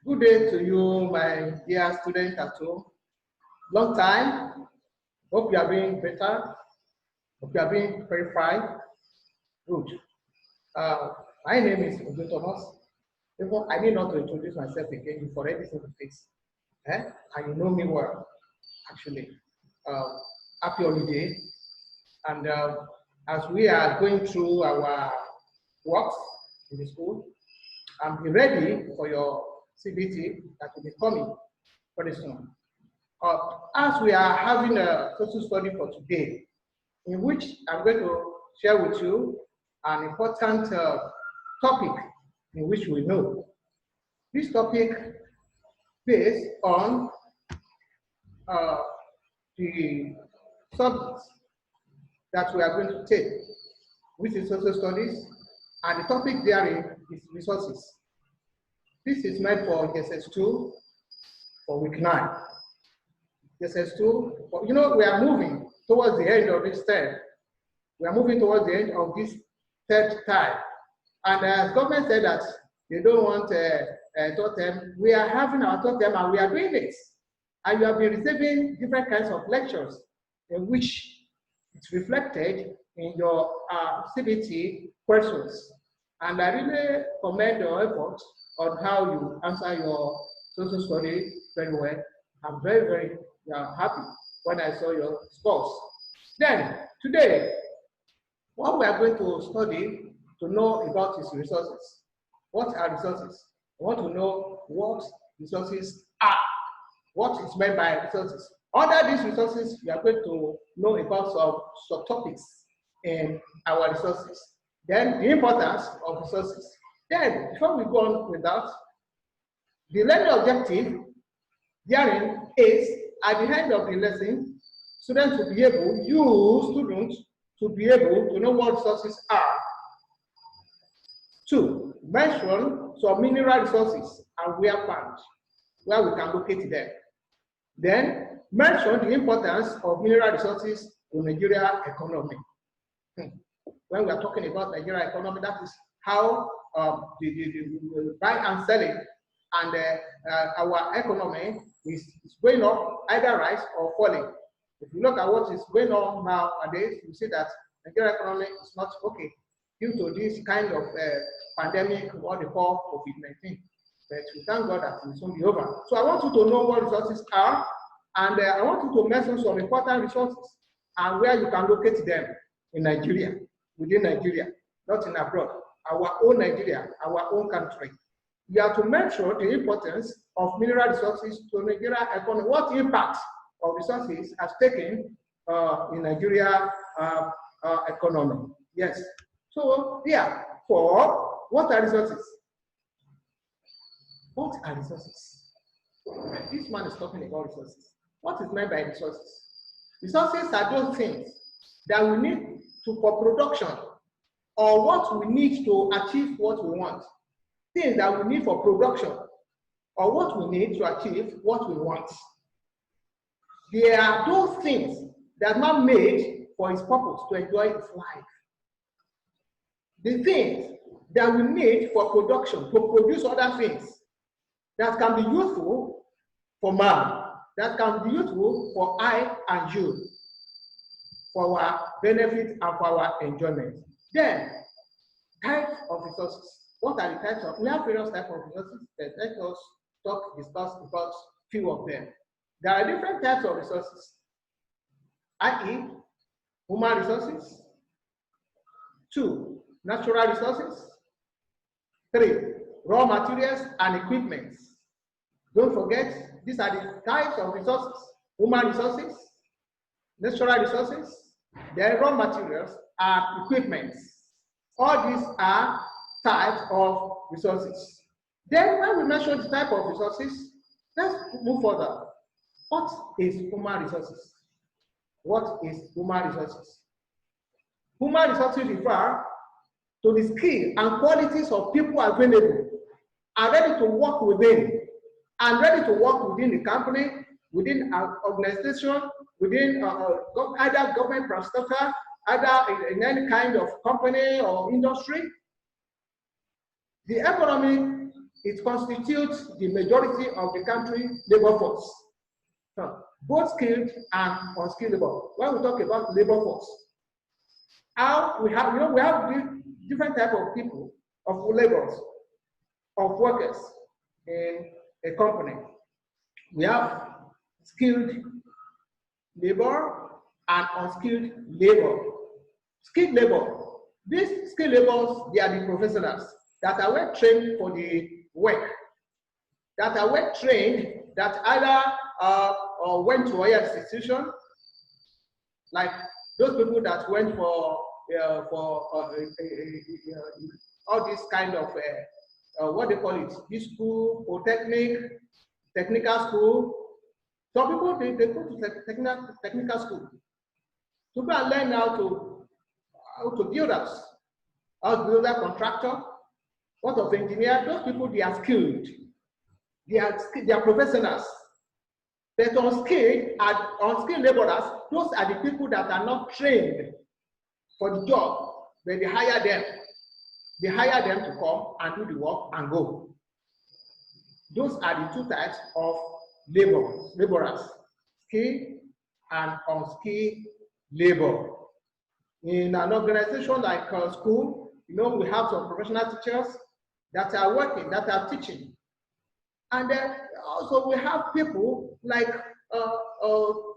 Good day to you, my dear students at home. Long time. Hope you are doing better. Hope you are being very fine. Good. My name is Ojo Thomas. Even I need not to introduce myself again. You've already seen the face. And you know me well, actually. Uh, Happy holiday. And as we are going through our works in the school, be ready for your CBT that will be coming very soon. As we are having a social study for today, in which I'm going to share with you an important topic in which we know. This topic based on the subjects that we are going to take, which is social studies, and the topic therein is resources. This is meant for JSS2 for week 9. JSS2, you know, we are moving towards the end of this term. We are moving towards the end of this third time. And as government said that they don't want a third term, we are having our third term and we are doing it. And you have been receiving different kinds of lectures in which it's reflected in your CBT questions. And I really commend your efforts on how you answer your social study very well. I'm very, very happy when I saw your scores. Then, today, what we are going to study to know about is resources. What are resources? I want to know what resources are. What is meant by resources? Under these resources, we are going to know about some subtopics in our resources. Then, the importance of resources. Then, before we go on with that, the learning objective therein is at the end of the lesson, students will be able, you students, to be able to know what resources are. 2, mention some mineral resources and where found, where we can locate them. Then, mention the importance of mineral resources to Nigeria economy. When we are talking about Nigeria economy, that is how the buy and selling and our economy is going up, either rise or falling. If you look at what is going on nowadays, you see that Nigeria economy is not okay due to this kind of pandemic, what they call COVID-19. But we thank God that it will soon be over. So I want you to know what resources are, and I want you to mention some important resources and where you can locate them in Nigeria, within Nigeria, not in abroad. Our own Nigeria, our own country. You have to mention the importance of mineral resources to Nigeria economy. What impact of resources has taken in Nigeria economy? Yes. So yeah, for what are resources? What are resources? This man is talking about resources. What is meant by resources? Resources are those things that we need for production, or what we need to achieve what we want. Things that we need for production, or what we need to achieve what we want. They are those things that man made for his purpose, to enjoy his life. The things that we need for production, to produce other things that can be useful for man, that can be useful for I and you, for our benefit and for our enjoyment. Then, types of resources. What are the types of? We have various types of resources. Let us discuss about few of them. There are different types of resources, i.e., human resources. 2, natural resources. 3, raw materials and equipment. Don't forget, these are the types of resources: human resources, natural resources, then raw materials and equipment. All these are types of resources. Then when we mention the type of resources, let's move further. What is human resources? What is human resources? Human resources refer to the skill and qualities of people available and ready to work within, and ready to work within the company, within an organization, within either government parastatal, either in any kind of company or industry. The economy it constitutes the majority of the country labor force. Both skilled and unskilled labor. When we talk about labor force, how we have, we have different type of people, of laborers, of workers in a company. We have skilled labor and unskilled labor. Skilled labor. These skilled laborers, they are the professionals that are well trained for the work, that are well trained, that either went to higher institution, like those people that went for all this kind of what they call it, this school, polytechnic, technical school. Some people they go to technical school to go and learn how to build us, how to build a contractor, what of engineer. Those people, they are skilled, they are professionals. But unskilled laborers, those are the people that are not trained for the job, but they hire them. They hire them to come and do the work and go. Those are the two types of laborers, skilled and unskilled labor. In an organization like school, we have some professional teachers that are working, that are teaching. And then also we have people like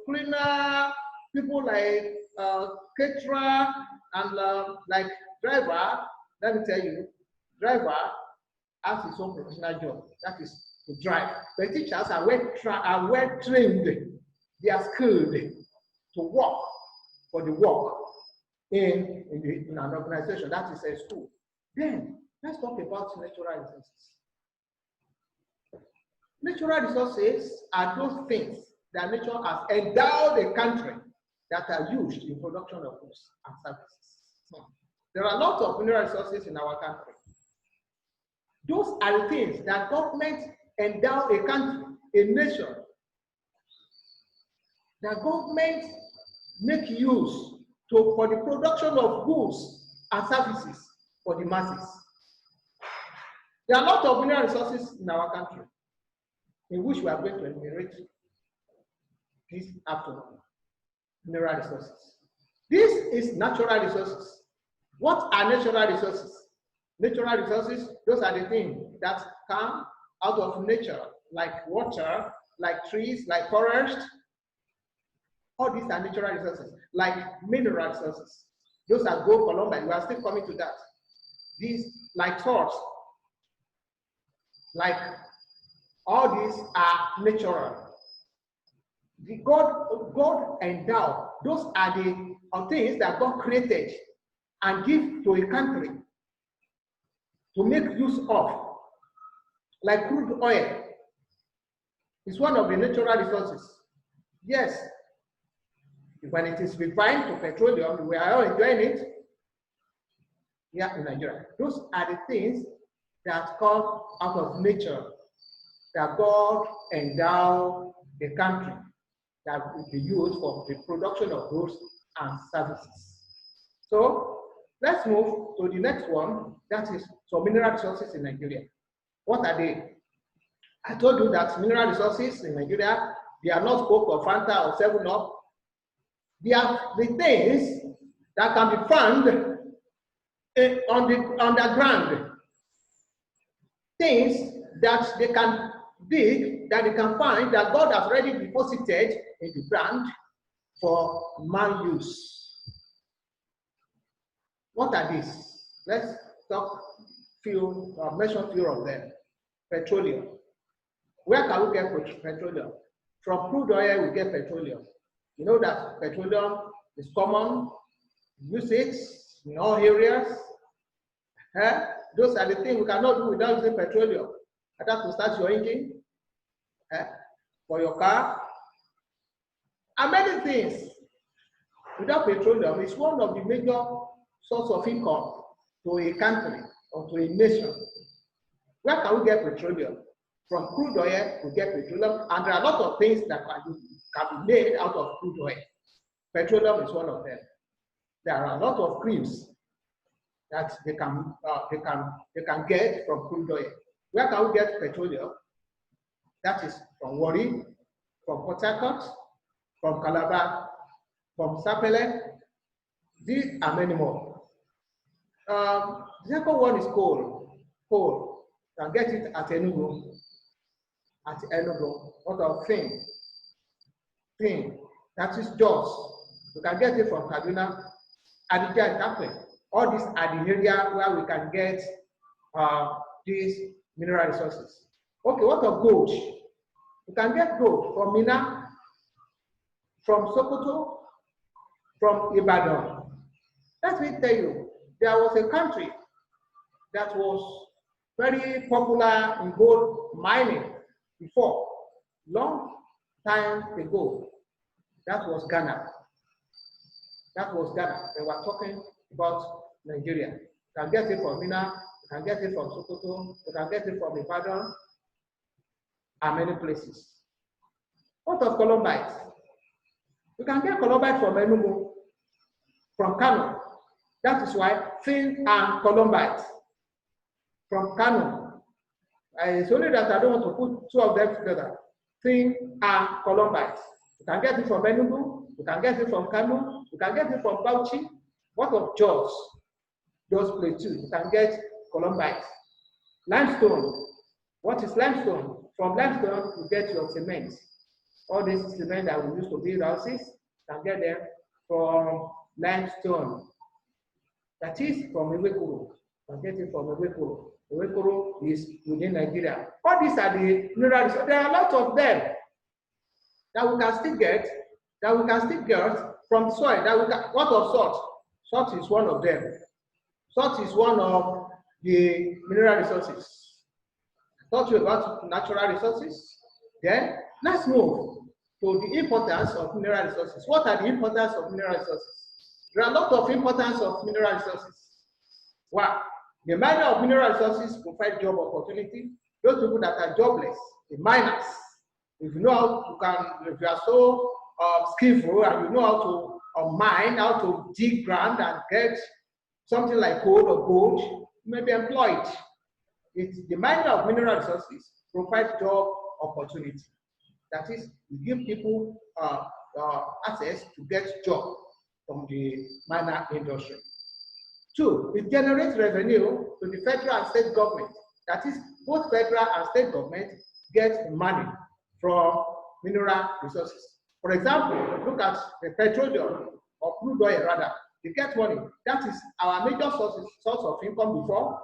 cleaner, people like caterer, and like driver. Let me tell you, driver has his own professional job, that is to drive. The teachers are well trained, they are skilled to work for the work in an organization, that is a school. Then let's talk about natural resources. Natural resources are those things that nature has endowed a country that are used in production of goods and services. There are lots of mineral resources in our country. Those are the things that government endow a country, a nation, that government make use for the production of goods and services for the masses. There are a lot of mineral resources in our country, in which we are going to enumerate this afternoon. Mineral resources. This is natural resources. What are natural resources? Natural resources, those are the things that come out of nature, like water, like trees, like forest. All these are natural resources, like mineral resources. Those are gold, columbine. We are still coming to that. These, like salts, like all these are natural. The God endowed. Those are the things that God created and give to a country to make use of, like crude oil. It's one of the natural resources. Yes, when it is refined to petroleum, we are all enjoying it here in Nigeria. Those are the things that come out of nature, that God endowed the country, that will be used for the production of goods and services. So let's move to the next one, that is some mineral resources in Nigeria. What are they? I told you that mineral resources in Nigeria, they are not Coke or Fanta or 7-Up. They are the things that can be found on the underground. Things that they can dig, that they can find, that God has already deposited in the ground for man use. What are these? Let's mention few of them. Petroleum. Where can we get petroleum? From crude oil, we get petroleum. You know that petroleum is common, use it in all areas. Those are the things we cannot do without using petroleum. You have to start your engine for your car. And many things. Without petroleum, it's one of the major sources of income to a country or to a nation. Where can we get petroleum? From crude oil, we get petroleum, and there are a lot of things that can be made out of crude oil. Petroleum is one of them. There are a lot of creams that they can get from crude oil. Where can we get petroleum? That is from Warri, from Port Harcourt, from Calabar, from Sapele. These are many more. The second one is coal. Coal. You can get it at Enugu. At Enugu. What of thing? Thing. That is Jos. You can get it from Kaduna. Adija and Tape. All these are the area where we can get these mineral resources. Okay, what of gold? You can get gold from Mina, from Sokoto, from Ibadan. Let me tell you, there was a country that was very popular in gold mining before, long time ago. That was Ghana. That was Ghana. They were talking about Nigeria. You can get it from Mina, you can get it from Sokoto, you can get it from Ibadan, and many places. What of columbite? You can get columbite from Enugu, from Kano. That is why tin and columbite from Kano. It's only that I don't want to put two of them together. Tin and columbite. You can get it from Enugu, you can get it from Kano, you can get it from Bauchi. What of Jos? Jos Plateau. You can get columbite. Limestone. What is limestone? From limestone, you get your cement. All this cement that we use to build houses, you can get them from limestone. That is from Ewekoro. You can get it from Ewekoro. Ewekoro is within Nigeria. All these are the minerals. There are a lot of them that we can still get, from soil. What of salt? Salt is one of them. Salt is one of the mineral resources. Talk to you about natural resources. Then let's move to the importance of mineral resources. What are the importance of mineral resources? There are a lot of importance of mineral resources. Wow. The miner of mineral resources provide job opportunity. Those people that are jobless, the miners. If you know how if you are so skillful and you know how to mine, how to dig ground and get something like coal or gold, you may be employed. The mining of mineral resources provides job opportunity. That is, you give people access to get job from the miner industry. 2, it generates revenue to the federal and state government. That is, both federal and state government get money from mineral resources. For example, look at the petroleum or crude oil rather. You get money. That is our major source of income before.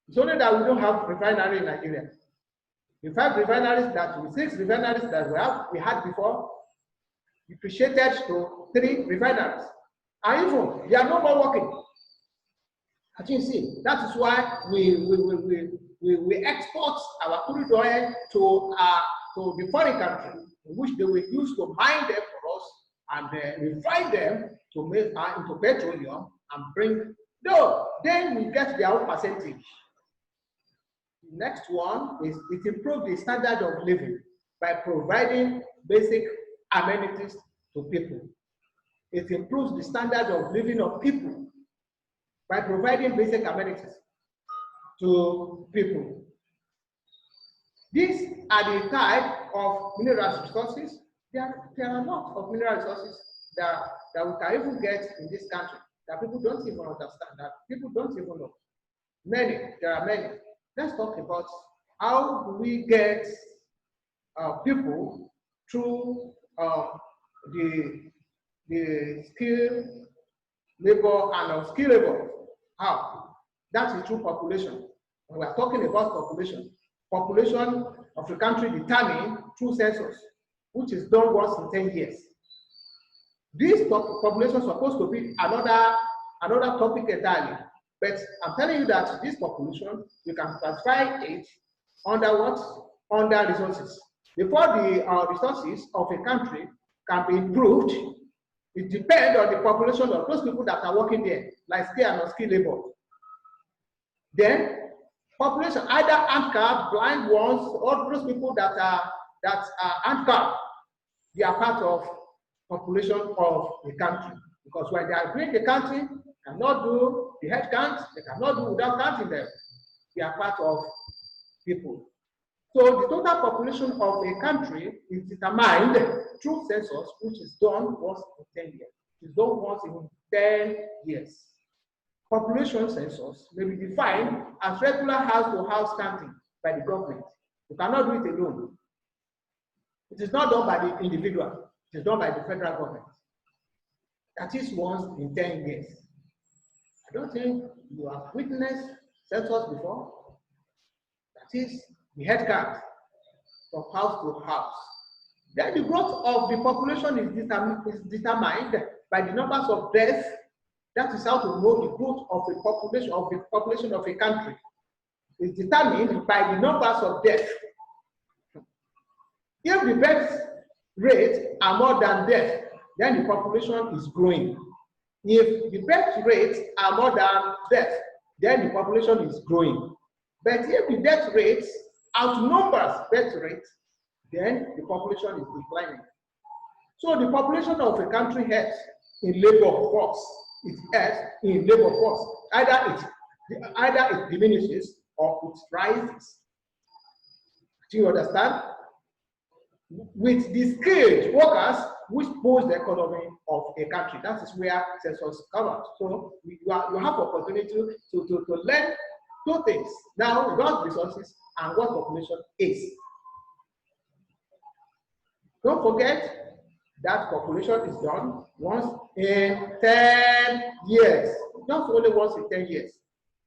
It's only that we don't have refinery in Nigeria. The 6 refineries that we had before, depreciated to 3 refineries. And even they are no more working. As you see, that is why we export our crude oil to the foreign country, in which they will use to mine them for us and refine them to make into petroleum and bring. No, then we get their own percentage. The next one is it improves the standard of living by providing basic amenities to people. It improves the standard of living of people by providing basic amenities to people. These are the type of mineral resources. There are a lot of mineral resources that we can even get in this country that people don't even understand, that people don't even know. There are many. Let's talk about how do we get people through the skilled labor and unskilled labor. How? That is through population. When we are talking about population of the country determined through census, which is done once in 10 years. This population is supposed to be another topic entirely, but I'm telling you that this population, you can classify it under what? Under resources. Before the resources of a country can be improved, it depends on the population of those people that are working there, like skilled and unskilled labor. Then population, either handicapped, blind ones, or those people that are handicapped, they are part of population of the country. Because when they are doing the country, cannot do the head count, they cannot do without counting them. They are part of people. So the total population of a country is determined through census, which is done once in 10 years. It's done once in 10 years. Population census may be defined as regular house-to-house counting by the government. You cannot do it alone. It is not done by the individual. It is done by the federal government. That is once in 10 years. I don't think you have witnessed census before. That is the head count from house to house. Then the growth of the population is determined by the numbers of deaths. That is how to know the growth of the population of a country. It's determined by the numbers of deaths. If the birth rates are more than death, then the population is growing. If the birth rates are more than death, then the population is growing. But if the death rates outnumbers birth rates, then the population is declining. So the population of a country heads in labor force. It heads in labor force. Either it diminishes or it rises. Do you understand? With the skilled workers which pose the economy of a country. That is where census covers. So you have opportunity to learn two things. Now, what resources and what population is. Don't forget that population is done once in 10 years. Just only once in 10 years.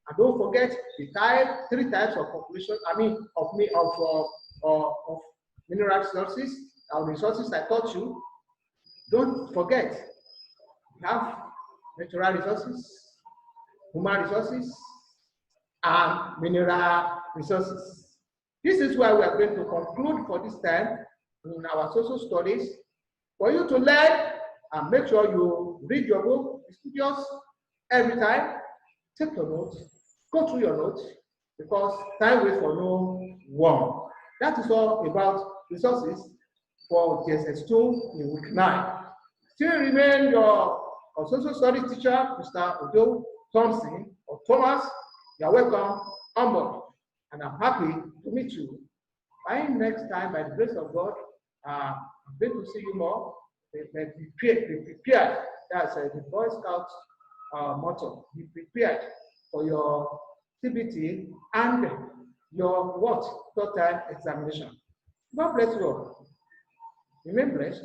And don't forget the three types of population, of mineral resources, resources I taught you. Don't forget, we have natural resources, human resources, and mineral resources. This is where we are going to conclude for this time in our social studies. For you to learn and make sure you read your book, studios every time, take your notes, go through your notes, because time waits for no one. That is all about resources for JSS2 in week 9. Still remain your social studies teacher, Mr. Odo Thompson or Thomas. You are welcome on board, and I'm happy to meet you. By next time, by the grace of God, I'm going to see you more. Be prepared. That's the Boy Scouts motto. Be prepared for your CBT and your what? Third time examination. God bless you all. Remain blessed.